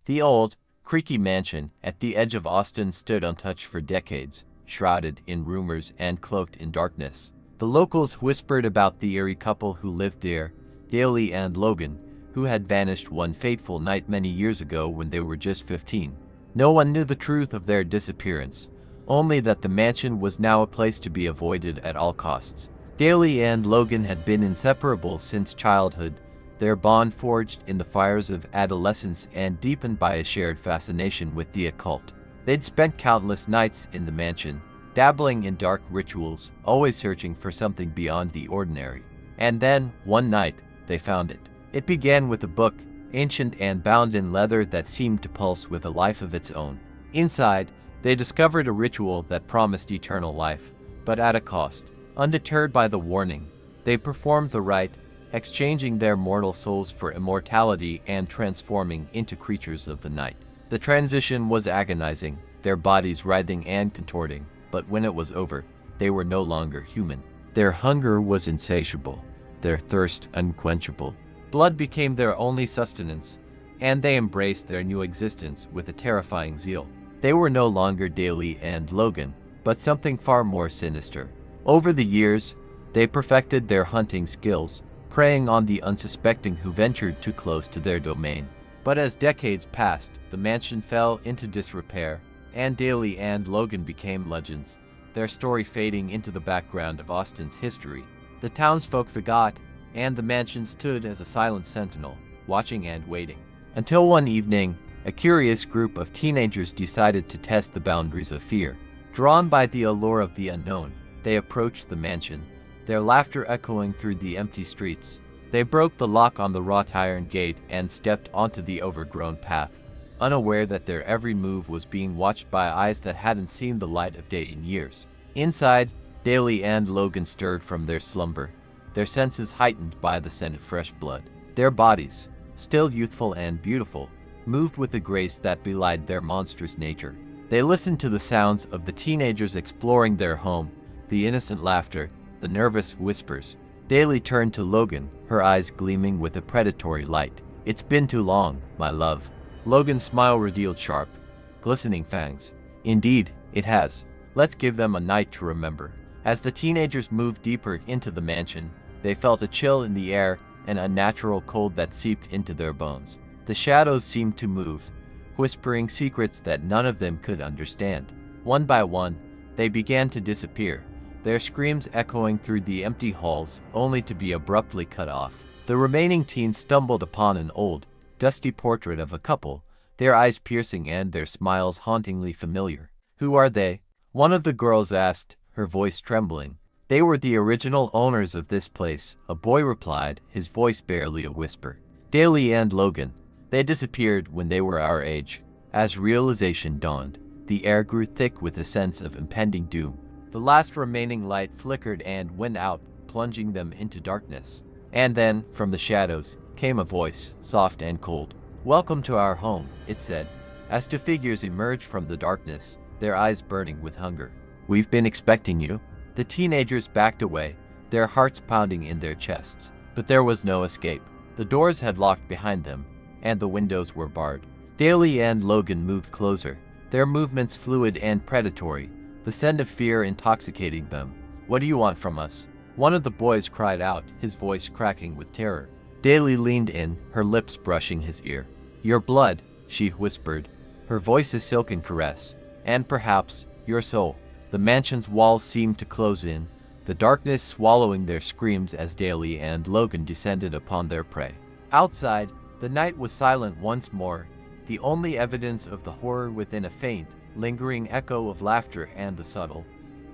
The old, creaky mansion at the edge of Austin stood untouched for decades, shrouded in rumors and cloaked in darkness. The locals whispered about the eerie couple who lived there, Daly and Logan, who had vanished one fateful night many years ago when they were just 15. No one knew the truth of their disappearance, only that the mansion was now a place to be avoided at all costs. Daly and Logan had been inseparable since childhood, their bond forged in the fires of adolescence and deepened by a shared fascination with the occult. They'd spent countless nights in the mansion, dabbling in dark rituals, always searching for something beyond the ordinary. And then, one night, they found it. It began with a book, ancient and bound in leather that seemed to pulse with a life of its own. Inside, they discovered a ritual that promised eternal life, but at a cost. Undeterred by the warning, they performed the rite, exchanging their mortal souls for immortality and transforming into creatures of the night. The transition was agonizing, their bodies writhing and contorting, but when it was over, they were no longer human. Their hunger was insatiable, their thirst unquenchable. Blood became their only sustenance, and they embraced their new existence with a terrifying zeal. They were no longer Daly and Logan, but something far more sinister. Over the years, they perfected their hunting skills, preying on the unsuspecting who ventured too close to their domain. But as decades passed, the mansion fell into disrepair, and Daly and Logan became legends, their story fading into the background of Austin's history. The townsfolk forgot, and the mansion stood as a silent sentinel, watching and waiting. Until one evening, a curious group of teenagers decided to test the boundaries of fear. Drawn by the allure of the unknown, they approached the mansion, their laughter echoing through the empty streets. They broke the lock on the wrought iron gate and stepped onto the overgrown path, unaware that their every move was being watched by eyes that hadn't seen the light of day in years. Inside, Daly and Logan stirred from their slumber, their senses heightened by the scent of fresh blood. Their bodies, still youthful and beautiful, moved with a grace that belied their monstrous nature. They listened to the sounds of the teenagers exploring their home, the innocent laughter, the nervous whispers. Daly turned to Logan, her eyes gleaming with a predatory light. "It's been too long, my love." Logan's smile revealed sharp, glistening fangs. "Indeed, it has. Let's give them a night to remember." As the teenagers moved deeper into the mansion, they felt a chill in the air, an unnatural cold that seeped into their bones. The shadows seemed to move, whispering secrets that none of them could understand. One by one, they began to disappear, their screams echoing through the empty halls, only to be abruptly cut off. The remaining teens stumbled upon an old, dusty portrait of a couple, their eyes piercing and their smiles hauntingly familiar. "Who are they?" one of the girls asked, her voice trembling. "They were the original owners of this place," a boy replied, his voice barely a whisper. "Daly and Logan. They disappeared when they were our age." As realization dawned, the air grew thick with a sense of impending doom. The last remaining light flickered and went out, plunging them into darkness. And then, from the shadows, came a voice, soft and cold. "Welcome to our home," it said, as two figures emerged from the darkness, their eyes burning with hunger. "We've been expecting you." The teenagers backed away, their hearts pounding in their chests. But there was no escape. The doors had locked behind them, and the windows were barred. Daly and Logan moved closer, their movements fluid and predatory, the scent of fear intoxicating them. "What do you want from us?" one of the boys cried out, his voice cracking with terror. Daly leaned in, her lips brushing his ear. "Your blood," she whispered, her voice a silken caress, "and perhaps your soul." The mansion's walls seemed to close in, the darkness swallowing their screams as Daly and Logan descended upon their prey. Outside, the night was silent once more, the only evidence of the horror within a faint, lingering echo of laughter and the subtle,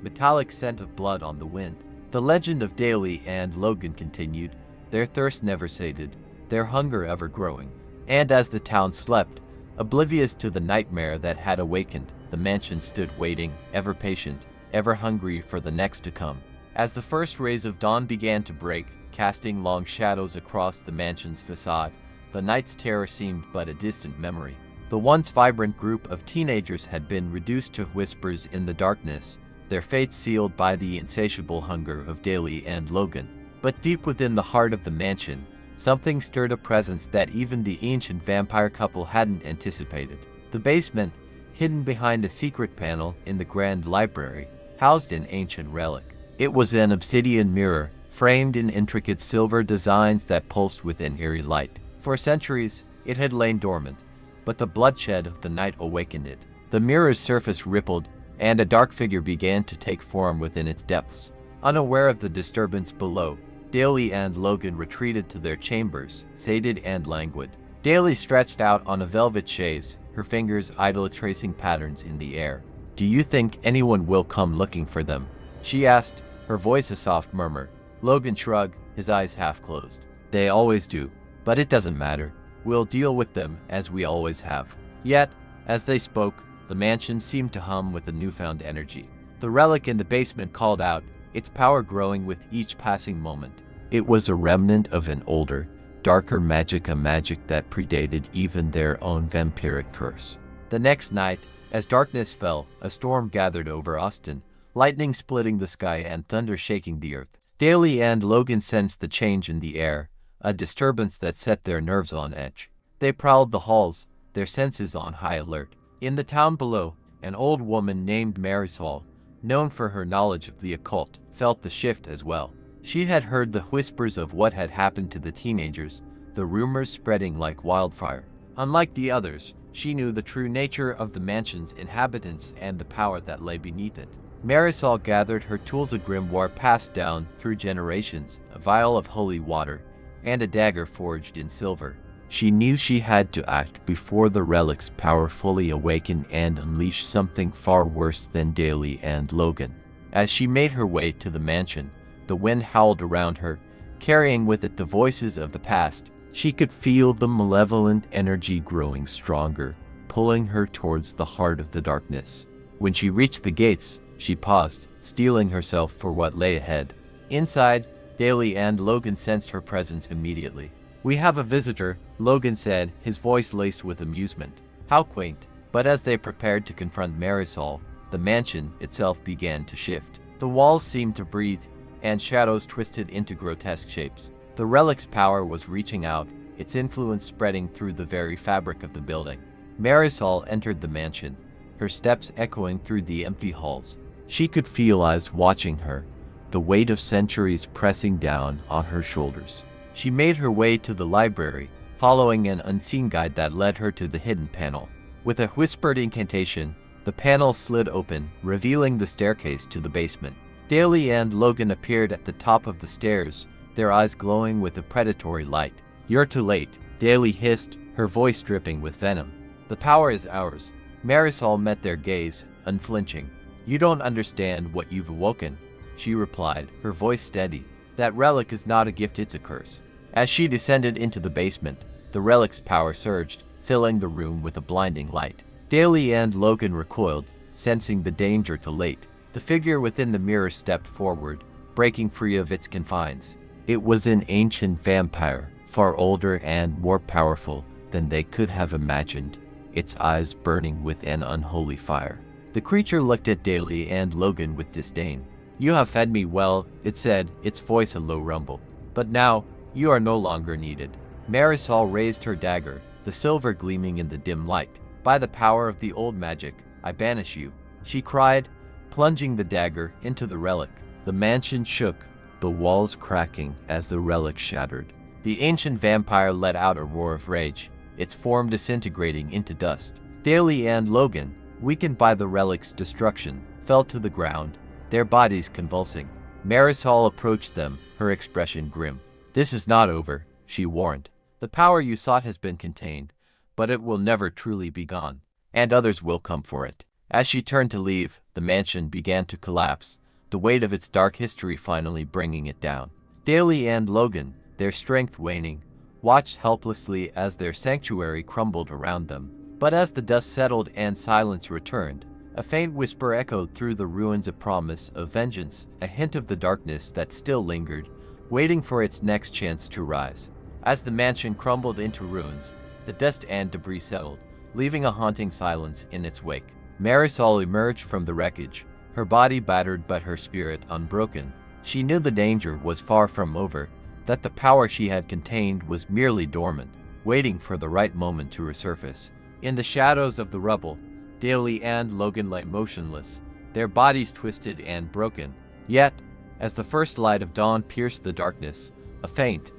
metallic scent of blood on the wind. The legend of Daly and Logan continued, their thirst never sated, their hunger ever growing. And as the town slept, oblivious to the nightmare that had awakened, the mansion stood waiting, ever patient, ever hungry for the next to come. As the first rays of dawn began to break, casting long shadows across the mansion's facade, the night's terror seemed but a distant memory. The once vibrant group of teenagers had been reduced to whispers in the darkness, their fates sealed by the insatiable hunger of Daly and Logan. But deep within the heart of the mansion, Something stirred a presence that even the ancient vampire couple hadn't anticipated. The basement, hidden behind a secret panel in the grand library, housed an ancient relic. It was an obsidian mirror, framed in intricate silver designs that pulsed with an eerie light. For centuries, it had lain dormant, but the bloodshed of the night awakened it. The mirror's surface rippled, and a dark figure began to take form within its depths. Unaware of the disturbance below, Daly and Logan retreated to their chambers, sated and languid. Daly stretched out on a velvet chaise, her fingers idly tracing patterns in the air. "Do you think anyone will come looking for them?" she asked, her voice a soft murmur. Logan shrugged, his eyes half closed. "They always do, but it doesn't matter. We'll deal with them as we always have." Yet, as they spoke, the mansion seemed to hum with a newfound energy. The relic in the basement called out, its power growing with each passing moment. It was a remnant of an older, darker magic, a magic that predated even their own vampiric curse. The next night, as darkness fell, a storm gathered over Austin, lightning splitting the sky and thunder shaking the earth. Daly and Logan sensed the change in the air, a disturbance that set their nerves on edge. They prowled the halls, their senses on high alert. In the town below, an old woman named Marisol, known for her knowledge of the occult, felt the shift as well. She had heard the whispers of what had happened to the teenagers, the rumors spreading like wildfire. Unlike the others, she knew the true nature of the mansion's inhabitants and the power that lay beneath it. Marisol gathered her tools, a grimoire passed down through generations, a vial of holy water, and a dagger forged in silver. She knew she had to act before the relic's power fully awakened and unleash something far worse than Daly and Logan. As she made her way to the mansion, the wind howled around her, carrying with it the voices of the past. She could feel the malevolent energy growing stronger, pulling her towards the heart of the darkness. When she reached the gates, she paused, steeling herself for what lay ahead. Inside, Daly and Logan sensed her presence immediately. "We have a visitor," Logan said, his voice laced with amusement. How quaint. But as they prepared to confront Marisol, the mansion itself began to shift. The walls seemed to breathe, and shadows twisted into grotesque shapes. The relic's power was reaching out, its influence spreading through the very fabric of the building. Marisol entered the mansion, her steps echoing through the empty halls. She could feel eyes watching her, the weight of centuries pressing down on her shoulders. She made her way to the library, following an unseen guide that led her to the hidden panel. With a whispered incantation, the panel slid open, revealing the staircase to the basement. Daly and Logan appeared at the top of the stairs, their eyes glowing with a predatory light. "You're too late," Daly hissed, her voice dripping with venom. "The power is ours." Marisol met their gaze, unflinching. "You don't understand what you've awoken," she replied, her voice steady. "That relic is not a gift, it's a curse." As she descended into the basement, the relic's power surged, filling the room with a blinding light. Daly and Logan recoiled, sensing the danger too late. The figure within the mirror stepped forward, breaking free of its confines. It was an ancient vampire, far older and more powerful than they could have imagined, its eyes burning with an unholy fire. The creature looked at Daly and Logan with disdain. "You have fed me well," it said, its voice a low rumble. "But now, you are no longer needed." Marisol raised her dagger, the silver gleaming in the dim light. "By the power of the old magic, I banish you," she cried, plunging the dagger into the relic. The mansion shook, the walls cracking as the relic shattered. The ancient vampire let out a roar of rage, its form disintegrating into dust. Daly and Logan, weakened by the relic's destruction, fell to the ground, their bodies convulsing. Marisol approached them, her expression grim. "This is not over," she warned. "The power you sought has been contained, but it will never truly be gone, and others will come for it." As she turned to leave, the mansion began to collapse, the weight of its dark history finally bringing it down. Daly and Logan, their strength waning, watched helplessly as their sanctuary crumbled around them. But as the dust settled and silence returned, a faint whisper echoed through the ruins, a promise of vengeance, a hint of the darkness that still lingered, waiting for its next chance to rise. As the mansion crumbled into ruins, the dust and debris settled, leaving a haunting silence in its wake. Marisol emerged from the wreckage, her body battered but her spirit unbroken. She knew the danger was far from over, that the power she had contained was merely dormant, waiting for the right moment to resurface. In the shadows of the rubble, Daly and Logan lay motionless, their bodies twisted and broken. Yet, as the first light of dawn pierced the darkness, a faint,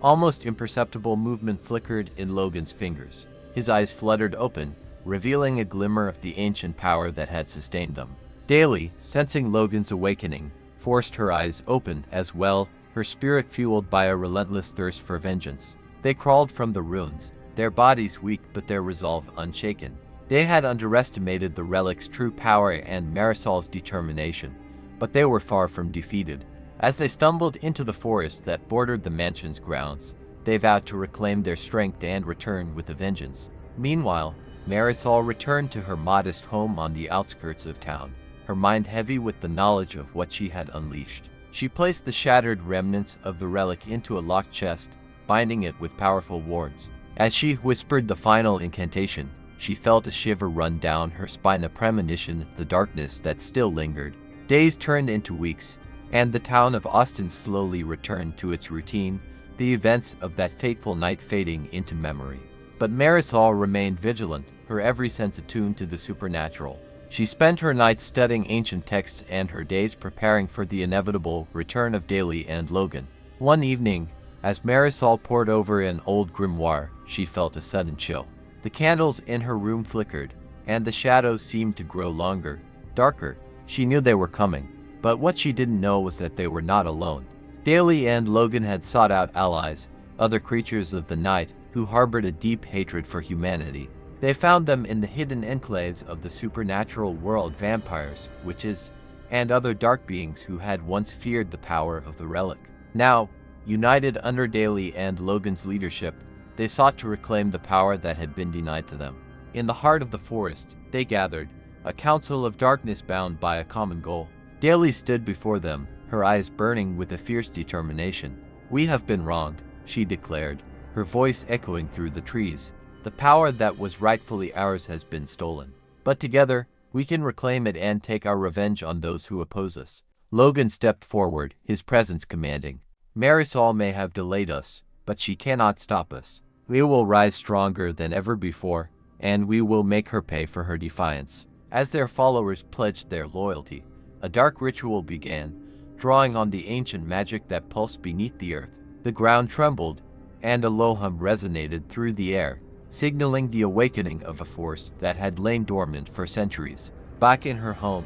almost imperceptible movement flickered in Logan's fingers. His eyes fluttered open, revealing a glimmer of the ancient power that had sustained them. Daly, sensing Logan's awakening, forced her eyes open as well, her spirit fueled by a relentless thirst for vengeance. They crawled from the ruins, their bodies weak but their resolve unshaken. They had underestimated the relic's true power and Marisol's determination, but they were far from defeated. As they stumbled into the forest that bordered the mansion's grounds, they vowed to reclaim their strength and return with a vengeance. Meanwhile, Marisol returned to her modest home on the outskirts of town, her mind heavy with the knowledge of what she had unleashed. She placed the shattered remnants of the relic into a locked chest, binding it with powerful wards. As she whispered the final incantation, she felt a shiver run down her spine, a premonition of the darkness that still lingered. Days turned into weeks, and the town of Austin slowly returned to its routine, the events of that fateful night fading into memory. But Marisol remained vigilant, her every sense attuned to the supernatural. She spent her nights studying ancient texts and her days preparing for the inevitable return of Daly and Logan. One evening, as Marisol pored over an old grimoire, she felt a sudden chill. The candles in her room flickered, and the shadows seemed to grow longer, darker. She knew they were coming, but what she didn't know was that they were not alone. Daly and Logan had sought out allies, other creatures of the night who harbored a deep hatred for humanity. They found them in the hidden enclaves of the supernatural world, vampires, witches, and other dark beings who had once feared the power of the relic. Now, united under Daly and Logan's leadership, they sought to reclaim the power that had been denied to them. In the heart of the forest, they gathered, a council of darkness bound by a common goal. Daly stood before them, her eyes burning with a fierce determination. "We have been wronged," she declared, her voice echoing through the trees. "The power that was rightfully ours has been stolen. But together, we can reclaim it and take our revenge on those who oppose us." Logan stepped forward, his presence commanding. "Marisol may have delayed us, but she cannot stop us. We will rise stronger than ever before, and we will make her pay for her defiance." As their followers pledged their loyalty, a dark ritual began, drawing on the ancient magic that pulsed beneath the earth. The ground trembled, and a low hum resonated through the air, signaling the awakening of a force that had lain dormant for centuries. Back in her home,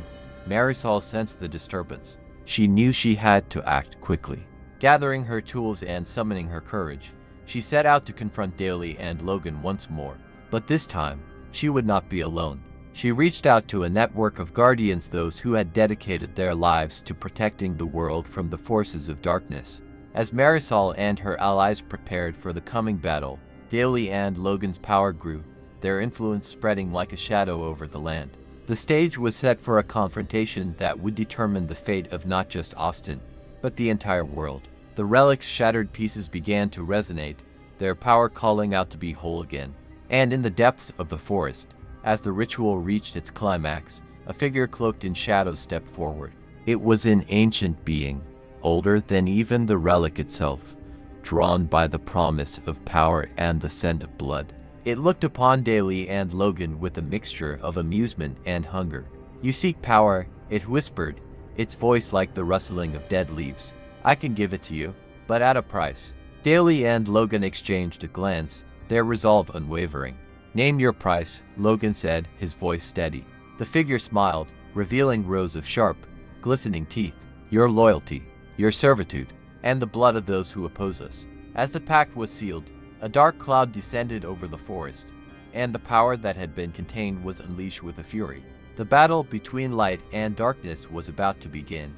Marisol sensed the disturbance. She knew she had to act quickly. Gathering her tools and summoning her courage, she set out to confront Daly and Logan once more. But this time, she would not be alone. She reached out to a network of guardians, those who had dedicated their lives to protecting the world from the forces of darkness. As Marisol and her allies prepared for the coming battle, Daly and Logan's power grew, their influence spreading like a shadow over the land. The stage was set for a confrontation that would determine the fate of not just Austin, but the entire world. The relic's shattered pieces began to resonate, their power calling out to be whole again. And in the depths of the forest, as the ritual reached its climax, a figure cloaked in shadows stepped forward. It was an ancient being, older than even the relic itself, drawn by the promise of power and the scent of blood. It looked upon Daly and Logan with a mixture of amusement and hunger. "You seek power," it whispered, its voice like the rustling of dead leaves. "I can give it to you, but at a price." Daly and Logan exchanged a glance, their resolve unwavering. "Name your price," Logan said, his voice steady. The figure smiled, revealing rows of sharp, glistening teeth. "Your loyalty, your servitude, and the blood of those who oppose us." As the pact was sealed, a dark cloud descended over the forest, and the power that had been contained was unleashed with a fury. The battle between light and darkness was about to begin,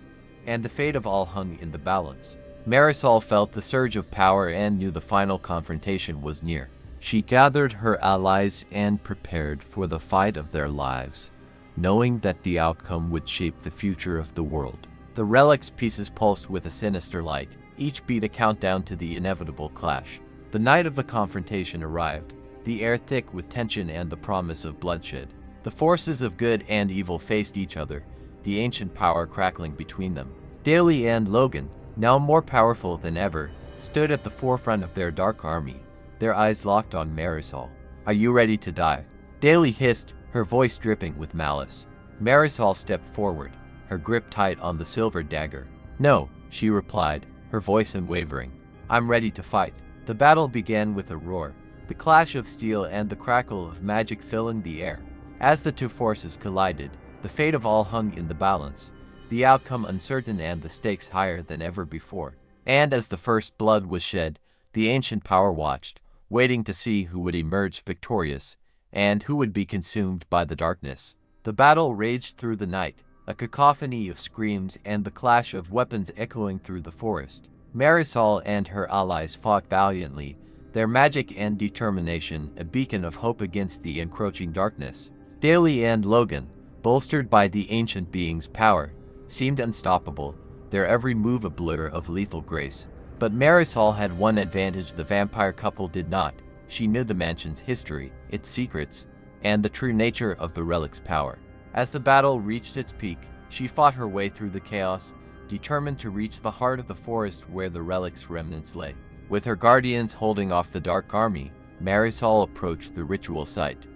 and the fate of all hung in the balance. Marisol felt the surge of power and knew the final confrontation was near. She gathered her allies and prepared for the fight of their lives, knowing that the outcome would shape the future of the world. The relic's pieces pulsed with a sinister light, each beat a countdown to the inevitable clash. The night of the confrontation arrived, the air thick with tension and the promise of bloodshed. The forces of good and evil faced each other, the ancient power crackling between them. Daly and Logan, now more powerful than ever, stood at the forefront of their dark army, their eyes locked on Marisol. "Are you ready to die?" Daly hissed, her voice dripping with malice. Marisol stepped forward, her grip tight on the silver dagger. "No," she replied, her voice unwavering. "I'm ready to fight." The battle began with a roar, the clash of steel and the crackle of magic filling the air. As the two forces collided, the fate of all hung in the balance, the outcome uncertain and the stakes higher than ever before. And as the first blood was shed, the ancient power watched, waiting to see who would emerge victorious, and who would be consumed by the darkness. The battle raged through the night, a cacophony of screams and the clash of weapons echoing through the forest. Marisol and her allies fought valiantly, their magic and determination a beacon of hope against the encroaching darkness. Daly and Logan, bolstered by the ancient being's power, seemed unstoppable, their every move a blur of lethal grace. But Marisol had one advantage the vampire couple did not. She knew the mansion's history, its secrets, and the true nature of the relic's power. As the battle reached its peak, she fought her way through the chaos, determined to reach the heart of the forest where the relic's remnants lay. With her guardians holding off the dark army, Marisol approached the ritual site,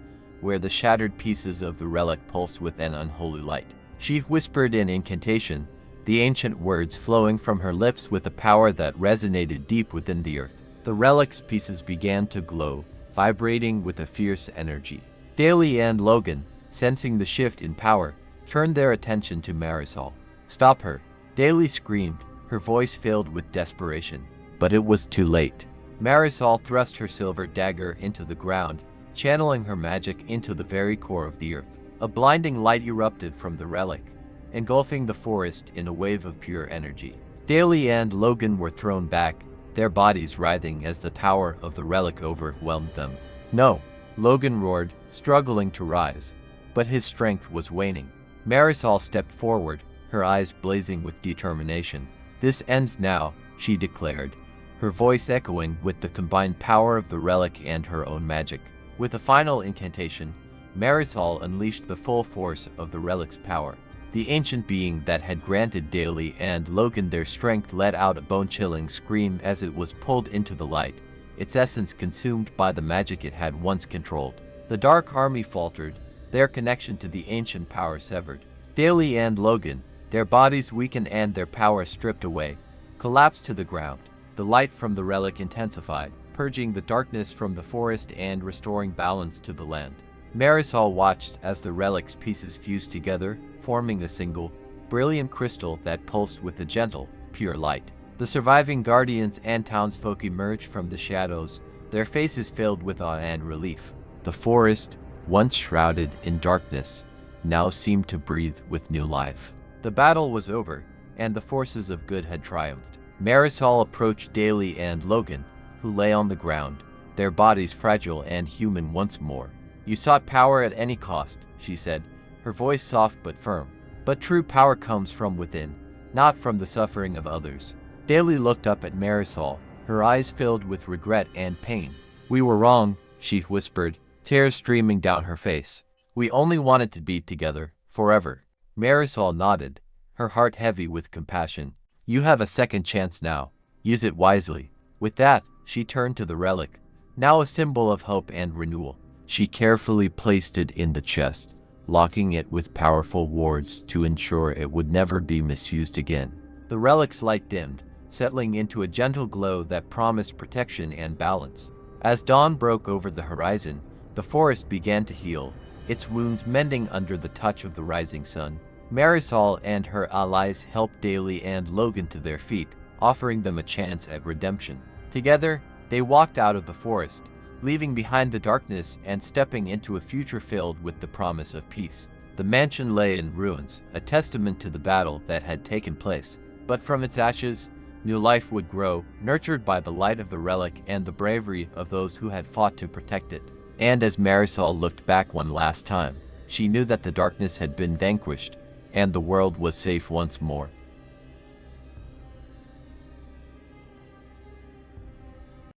where the shattered pieces of the relic pulsed with an unholy light. She whispered an incantation, the ancient words flowing from her lips with a power that resonated deep within the earth. The relic's pieces began to glow, vibrating with a fierce energy. Daly and Logan, sensing the shift in power, turned their attention to Marisol. "Stop her!" Daly screamed, her voice filled with desperation. But it was too late. Marisol thrust her silver dagger into the ground, channeling her magic into the very core of the earth. A blinding light erupted from the relic, engulfing the forest in a wave of pure energy. Daly and Logan were thrown back, their bodies writhing as the power of the relic overwhelmed them. "No!" Logan roared, struggling to rise, but his strength was waning. Marisol stepped forward, her eyes blazing with determination. "This ends now," she declared, her voice echoing with the combined power of the relic and her own magic. With a final incantation, Marisol unleashed the full force of the relic's power. The ancient being that had granted Daly and Logan their strength let out a bone-chilling scream as it was pulled into the light, its essence consumed by the magic it had once controlled. The dark army faltered, their connection to the ancient power severed. Daly and Logan, their bodies weakened and their power stripped away, collapsed to the ground. The light from the relic intensified, purging the darkness from the forest and restoring balance to the land. Marisol watched as the relic's pieces fused together, forming a single, brilliant crystal that pulsed with a gentle, pure light. The surviving guardians and townsfolk emerged from the shadows, their faces filled with awe and relief. The forest, once shrouded in darkness, now seemed to breathe with new life. The battle was over, and the forces of good had triumphed. Marisol approached Daly and Logan, who lay on the ground, their bodies fragile and human once more. "You sought power at any cost," she said, her voice soft but firm. "But true power comes from within, not from the suffering of others." Daly looked up at Marisol, her eyes filled with regret and pain. "We were wrong," she whispered, tears streaming down her face. "We only wanted to be together, forever." Marisol nodded, her heart heavy with compassion. "You have a second chance now. Use it wisely." With that, she turned to the relic, now a symbol of hope and renewal. She carefully placed it in the chest, locking it with powerful wards to ensure it would never be misused again. The relic's light dimmed, settling into a gentle glow that promised protection and balance. As dawn broke over the horizon, the forest began to heal, its wounds mending under the touch of the rising sun. Marisol and her allies helped Daly and Logan to their feet, offering them a chance at redemption. Together, they walked out of the forest, leaving behind the darkness and stepping into a future filled with the promise of peace. The mansion lay in ruins, a testament to the battle that had taken place. But from its ashes, new life would grow, nurtured by the light of the relic and the bravery of those who had fought to protect it. And as Marisol looked back one last time, she knew that the darkness had been vanquished, and the world was safe once more.